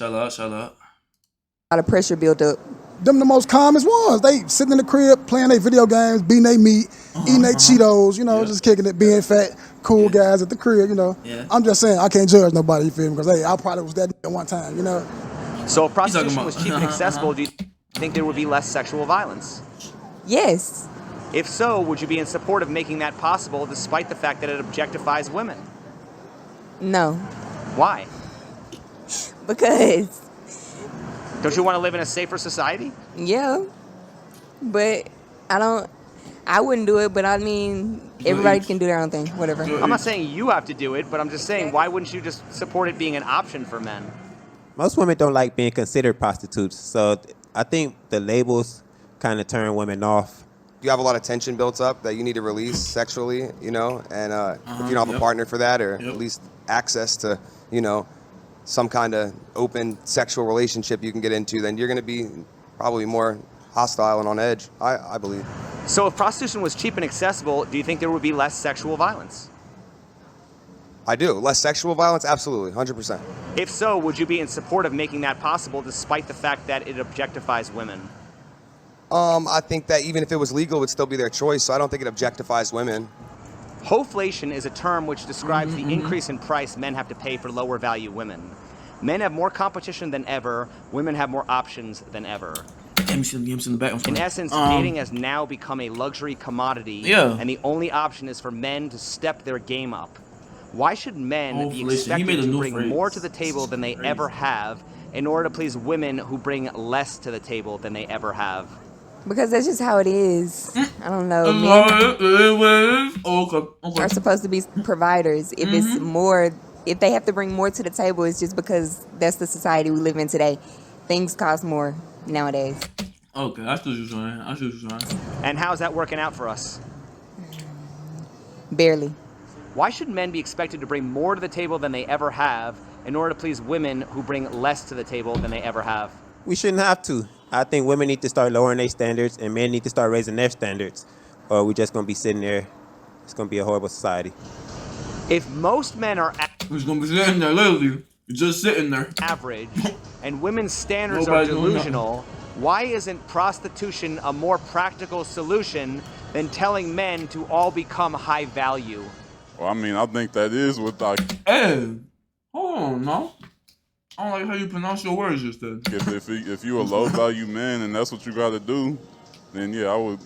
Shut up. A lot of pressure built up. Them the most calmest ones. They sitting in the crib, playing their video games, beating their meat, eating their Cheetos, just kicking it, being fat, cool guys at the crib, Yeah. I'm just saying, I can't judge nobody, you feel me? Because, hey, I probably was that at one time, So if prostitution was cheap and accessible, do you think there would be less sexual violence? Yes. If so, would you be in support of making that possible despite the fact that it objectifies women? No. Why? Because, Don't you want to live in a safer society? yeah. But I wouldn't do it, but I mean, everybody can do their own thing, whatever. I'm not saying you have to do it, but I'm just saying, why wouldn't you just support it being an option for men? Most women don't like being considered prostitutes, so I think the labels kind of turn women off. You have a lot of tension built up that you need to release sexually, and if you don't have a partner for that, or at least access to, some kind of open sexual relationship you can get into, then you're going to be probably more hostile and on edge, I believe. So if prostitution was cheap and accessible, do you think there would be less sexual violence? I do. Less sexual violence? Absolutely, 100%. If so, would you be in support of making that possible despite the fact that it objectifies women? I think that even if it was legal, it would still be their choice, so I don't think it objectifies women. Hoeflation is a term which describes the increase in price men have to pay for lower value women. Men have more competition than ever, women have more options than ever. In the back. In essence, dating has now become a luxury commodity, and the only option is for men to step their game up. Why should men be expected to bring more to the table than they ever have in order to please women who bring less to the table than they ever have? Because that's just how it is. I don't know. Men are supposed to be providers. If it's more, if they have to bring more to the table, it's just because that's the society we live in today. Things cost more nowadays. Okay, I see what you're saying. And how's that working out for us? Barely. Why should men be expected to bring more to the table than they ever have in order to please women who bring less to the table than they ever have? We shouldn't have to. I think women need to start lowering their standards and men need to start raising their standards, or we're just going to be sitting there. It's going to be a horrible society. If most men are We're going to be sitting there, literally. You're just sitting there. Average, and women's standards are delusional, why isn't prostitution a more practical solution than telling men to all become high value? Well, I think that is what I... Hey, hold on, no. I don't like how you pronounce your words just then. If you a low value man and that's what you got to do, then yeah, I would.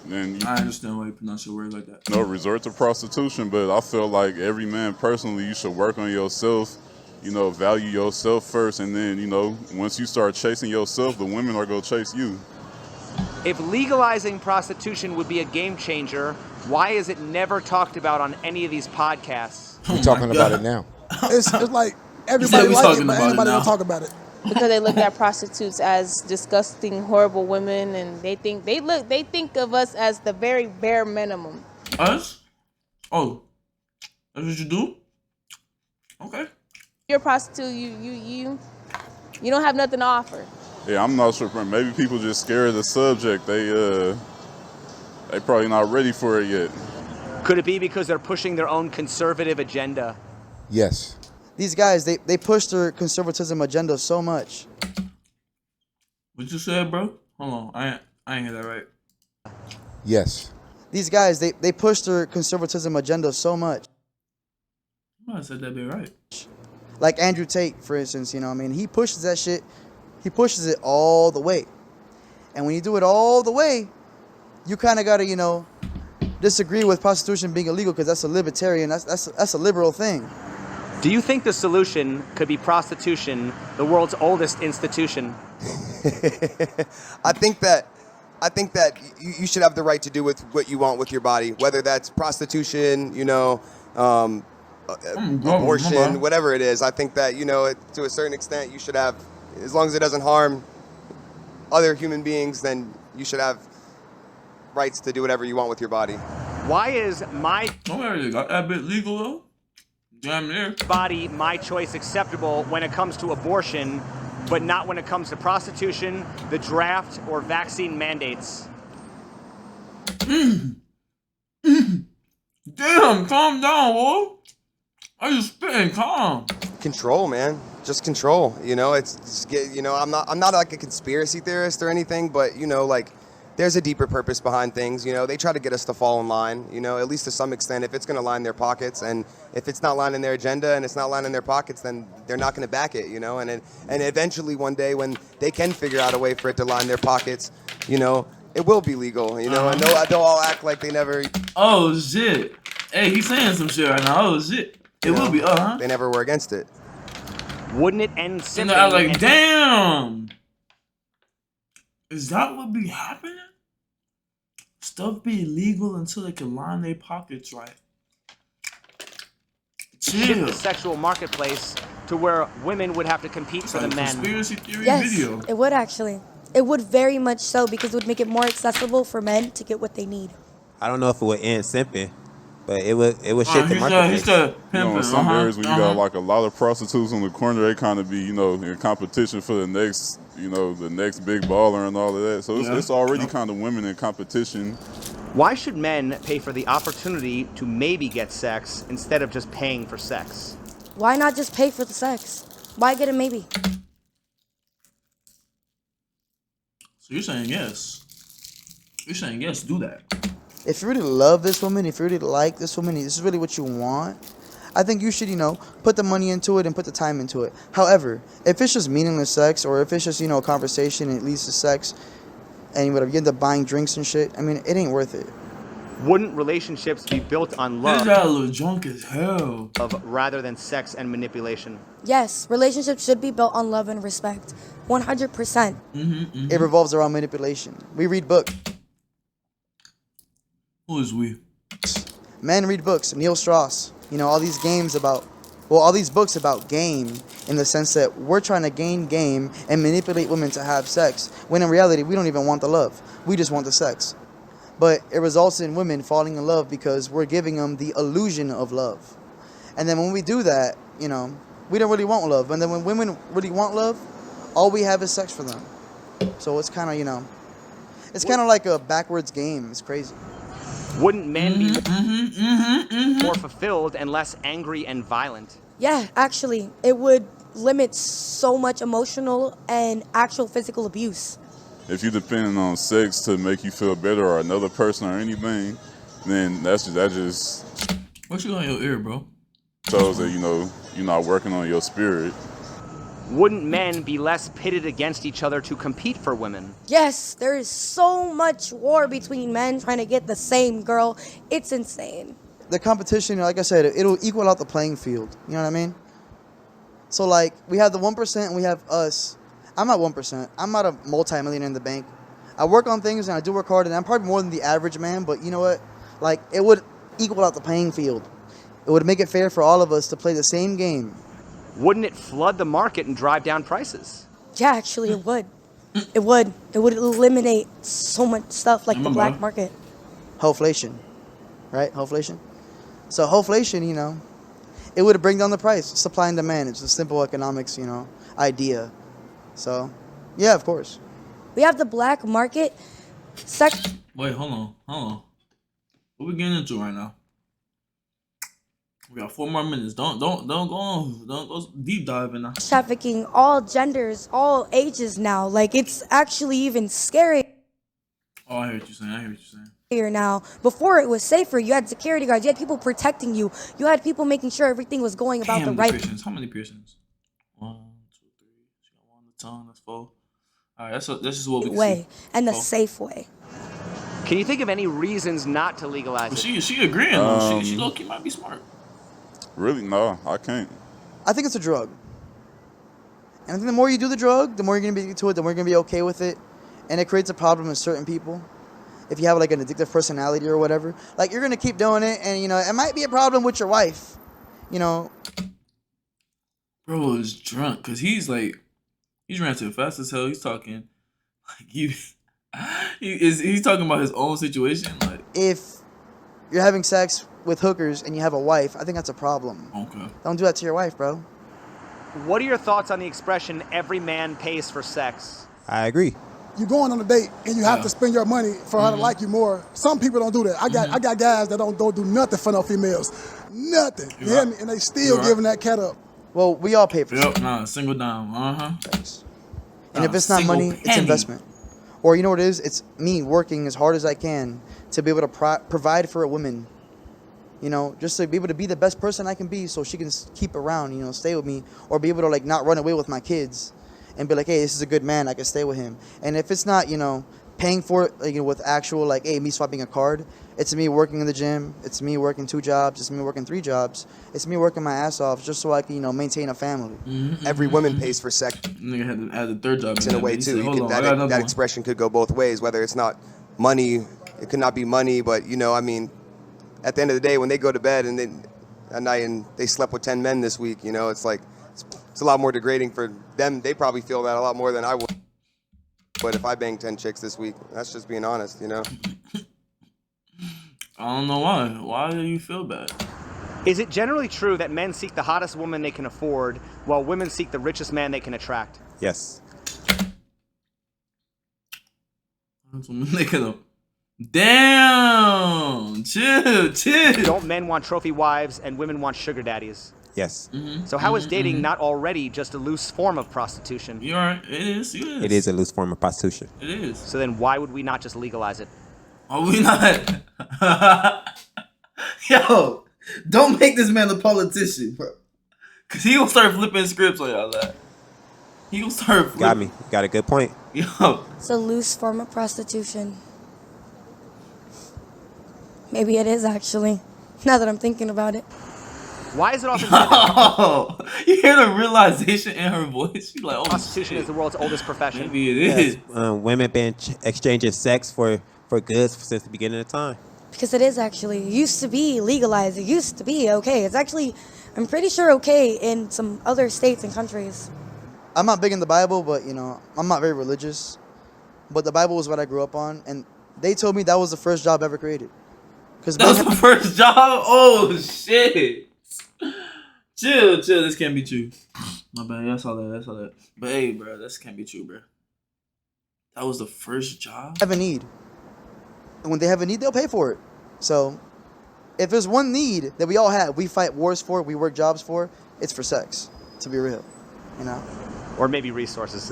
Then I understand why you pronounce your words like that. No, resort to prostitution, but I feel like every man personally, you should work on yourself. Value yourself first, and then once you start chasing yourself, the women are gonna chase you. If legalizing prostitution would be a game changer, why is it never talked about on any of these podcasts? We're talking about it now. It's like everybody likes it, but anybody don't talk about it. Because they look at prostitutes as disgusting, horrible women, and they think of us as the very bare minimum. Us? Oh, that's what you do? Okay. You're a prostitute. You don't have nothing to offer. Yeah, I'm not sure. Maybe people just scared of the subject. They probably not ready for it yet. Could it be because they're pushing their own conservative agenda? Yes. These guys, they push their conservatism agenda so much. What you said, bro? Hold on, I ain't hear that right. Yes. These guys, they push their conservatism agenda so much. I said that bit right. Like Andrew Tate, for instance, he pushes that shit. He pushes it all the way. And when you do it all the way, you kind of got to, disagree with prostitution being illegal because that's a libertarian, that's a liberal thing. Do you think the solution could be prostitution, the world's oldest institution? I think that you should have the right to do with what you want with your body, whether that's prostitution, abortion, whatever it is. I think that, to a certain extent, you should have, as long as it doesn't harm other human beings, then you should have rights to do whatever you want with your body. Why is my got that bit legal though? Damn near. Body, my choice acceptable when it comes to abortion, but not when it comes to prostitution, the draft, or vaccine mandates? Damn, calm down, boy. Are you spitting? Calm. Control, man. just control. You know, I'm not like a conspiracy theorist or anything, but you know, like there's a deeper purpose behind things. You know, they try to get us to fall in line. You know, at least to some extent, if it's going to line their pockets, and if it's not lining their agenda and it's not lining their pockets, then they're not going to back it. You know, and eventually one day when they can figure out a way for it to line their pockets, you know, it will be legal. You know, and they'll all act like they never. Oh shit! Hey, he's saying some shit right now. Oh shit! It will be. They never were against it. Wouldn't it end simply? And I was like, damn. Is that what be happening? Stuff be illegal until they can line their pockets right. Shift the sexual marketplace to where women would have to compete for the men. Conspiracy theory Yes, video. it would actually. It would very much so, because it would make it more accessible for men to get what they need. I don't know if it would end simping, but it would shift the marketplace. You know, in some areas where you got like a lot of prostitutes on the corner, they kind of be, you know, in competition for the next, you know, the next big baller and all of that. So it's already kind of women in competition. Why should men pay for the opportunity to maybe get sex instead of just paying for sex? Why not just pay for the sex? Why get a maybe? So you're saying yes. You're saying yes, do that. If you really love this woman, if you really like this woman, this is really what you want, I think you should, you know, put the money into it and put the time into it. However, if it's just meaningless sex, or if it's just, you know, a conversation and it leads to sex, and whatever, you end up buying drinks and shit, I mean, it ain't worth it. Wouldn't relationships be built on love? This guy looks drunk as hell. Rather than sex and manipulation? Yes, relationships should be built on love and respect. 100%. It revolves around manipulation. We read books. Who is we? Men read books. Neil Strauss. You know, all these games about, well, all these books about game, in the sense that we're trying to gain game and manipulate women to have sex, when in reality, we don't even want the love. We just want the sex. But it results in women falling in love because we're giving them the illusion of love. And then when we do that, you know, we don't really want love. And then when women really want love, all we have is sex for them. So it's kind of, you know, it's kind of like a backwards game. It's crazy. Wouldn't men be more fulfilled and less angry and violent? Yeah, actually, it would limit so much emotional and actual physical abuse. If you're depending on sex to make you feel better, or another person, or anything, then that just. What you got in your ear, bro? Shows that, you know, you're not working on your spirit. Wouldn't men be less pitted against each other to compete for women? Yes, there is so much war between men trying to get the same girl. It's insane. The competition, like I said, it'll equal out the playing field. You know what I mean? So, like, we have the 1% and we have us. I'm not 1%. I'm not a multi-millionaire in the bank. I work on things and I do work hard, and I'm probably more than the average man, but you know what? Like, it would equal out the playing field. It would make it fair for all of us to play the same game. Wouldn't it flood the market and drive down prices? Yeah, actually, it would. It would. It would eliminate so much stuff like the black market. Hoflation, right? Hoflation. So hoflation, you know, it would bring down the price. Supply and demand. It's a simple economics, you know, idea. So, yeah, of course. We have the black market. Wait, hold on. What we getting into right now? We got 4 more minutes. Don't go on. Don't go deep diving now. Trafficking, all genders, all ages now. Like, it's actually even scary. Oh, I hear what you're saying. Here now. Before it was safer. You had security guards. You had people protecting you. You had people making sure everything was going about the right. Piercings. How many piercings? 1, 2, 3. She got 1 on the tongue. That's 4. All right, that's just what we can way see. and the safe way. Can you think of any reasons not to legalize it? She agreeing though. She low-key might be smart. Really? No, I can't. I think it's a drug. And I think the more you do the drug, the more you're going to be to it, the more you're going to be okay with it. And it creates a problem in certain people. If you have like an addictive personality or whatever, like you're going to keep doing it, and you know, it might be a problem with your wife, you know. Bro is drunk because he's ranting fast as hell. He's talking like he's talking about his own situation. Like, if you're having sex with hookers and you have a wife, I think that's a problem. Okay. Don't do that to your wife, bro. What are your thoughts on the expression, every man pays for sex? I agree. You're going on a date and you have to spend your money for her to like you more. Some people don't do that. I got guys that don't do nothing for no females. Nothing. You hear me? And they still giving that cat up. Well, we all pay for Yep, sex. nah, single dime. Thanks. And if it's not money, it's investment. Or you know what it is? It's me working as hard as I can to be able to provide for a woman. You know, just to be able to be the best person I can be so she can keep around, you know, stay with me. Or be able to, like, not run away with my kids. And be like, hey, this is a good man, I can stay with him. And if it's not, you know, paying for it, like, you know, with actual, like, hey, me swiping a card, it's me working in the gym, it's me working 2 jobs, it's me working 3 jobs, it's me working my ass off just so I can, you know, maintain a family. Every woman pays for sex. Nigga had the third job in a way too. That expression could go both ways. Whether it's not money, it could not be money, but you know, I mean, at the end of the day, when they go to bed and at night and they slept with 10 men this week, you know, it's like it's a lot more degrading for them. They probably feel that a lot more than I would. But if I banged 10 chicks this week, that's just being honest, you know. I don't know why. Why do you feel bad? Is it generally true that men seek the hottest woman they can afford, while women seek the richest man they can attract? Yes. Damn! Chill. Don't men want trophy wives and women want sugar daddies? Yes. So how is dating not already just a loose form of prostitution? You're right. It is. It is a loose form of prostitution. It is. So then why would we not just legalize it? Are we not? Yo, don't make this man a politician, bro. Cause he gonna start flipping scripts like all that. He gonna start flipping. Got me. Got a good point. Yo. It's a loose form of prostitution. Maybe it is actually. Now that I'm thinking about it. Why is it often said that you hear the realization in her voice? She's like, oh, prostitution is the world's oldest profession? Maybe it is. Women been exchanging sex for goods since the beginning of time. Because it is actually. It used to be legalized. It used to be okay. It's actually, I'm pretty sure, okay in some other states and countries. I'm not big in the Bible, but, you know, I'm not very religious. But the Bible was what I grew up on. And they told me that was the first job ever created. That was the first job? Oh, shit. Chill. This can't be true. My bad. I saw that. But hey, bro, this can't be true, bro. That was the first job? Have a need. And when they have a need, they'll pay for it. So, if there's one need that we all have, we fight wars for, we work jobs for, it's for sex. To be real, you know? Or maybe resources.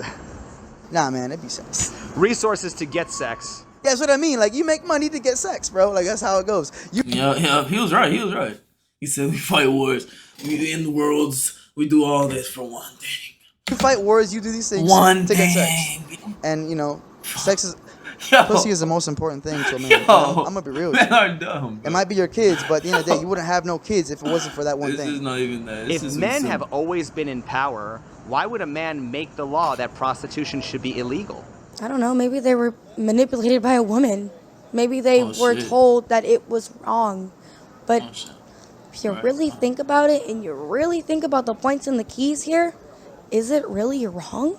Nah, man, it'd be sex. Resources to get sex. Yeah, that's what I mean. Like, you make money to get sex, bro. Like, that's how it goes. Yeah, he was right. He said we fight wars. We end the worlds. We do all this for one thing. You fight wars, you do these things to get sex. And, you know, pussy is the most important thing to a man. I'm gonna be real with you. Men are dumb, bro. It might be your kids, but at the end of the day, you wouldn't have no kids if it wasn't for that one thing. This is not even that. If men have always been in power, why would a man make the law that prostitution should be illegal? I don't know. Maybe they were manipulated by a woman. Maybe they were told that it was wrong. But if you really think about it and you really think about the points and the keys here, is it really wrong?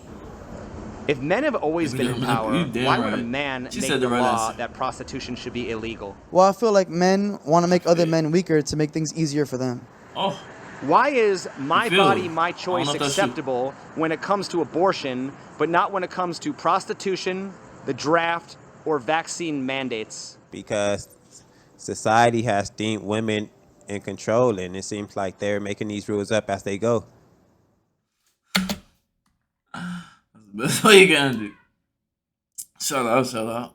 If men have always been in power, why would a man make the law that prostitution should be illegal? Well, I feel like men want to make other men weaker to make things easier for them. Oh. Why is my body, my choice acceptable when it comes to abortion, but not when it comes to prostitution, the draft, or vaccine mandates? Because society has deemed women in control, and it seems like they're making these rules up as they go. That's the best way you can do. Shout out.